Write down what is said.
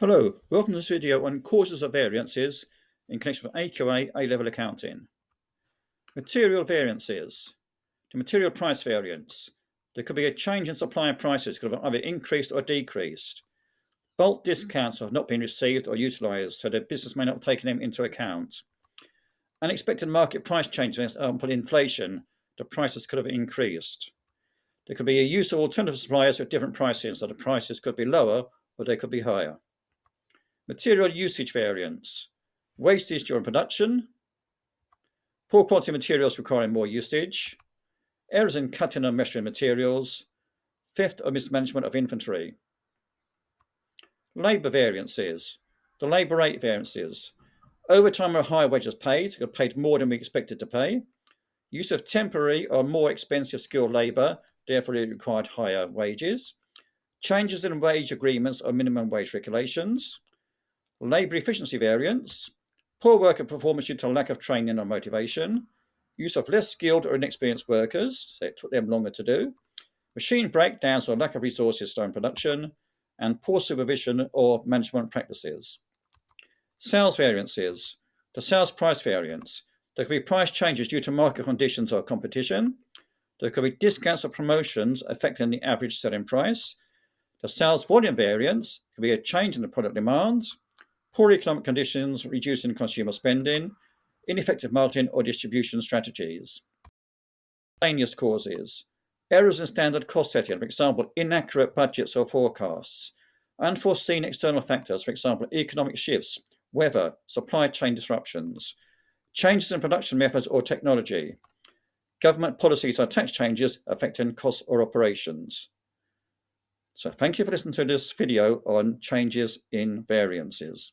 Hello, welcome to this video on causes of variances in connection with AQA A-Level Accounting. Material variances. The material price variance. There could be a change in supplier prices, could have either increased or decreased. Bulk discounts have not been received or utilised, so the business may not have taken them into account. Unexpected market price changes, for example inflation, the prices could have increased. There could be a use of alternative suppliers with different pricing, so the prices could be lower or they could be higher. Material usage variance, wastage during production, poor quality materials requiring more usage, errors in cutting or measuring materials, theft or mismanagement of inventory. Labour variances, the labour rate variances, overtime or higher wages paid more than we expected to pay, use of temporary or more expensive skilled labour, therefore it required higher wages, changes in wage agreements or minimum wage regulations, labour efficiency variance, poor worker performance due to lack of training or motivation, use of less skilled or inexperienced workers, so it took them longer to do, machine breakdowns or lack of resources during production, and poor supervision or management practices. Sales variances, the sales price variance. There could be price changes due to market conditions or competition. There could be discounts or promotions affecting the average selling price. The sales volume variance could be a change in the product demands, poor economic conditions reducing consumer spending, ineffective marketing or distribution strategies. Miscellaneous causes, errors in standard cost setting, for example, inaccurate budgets or forecasts, unforeseen external factors, for example, economic shifts, weather, supply chain disruptions, changes in production methods or technology, government policies or tax changes affecting costs or operations. So thank you for listening to this video on changes in variances.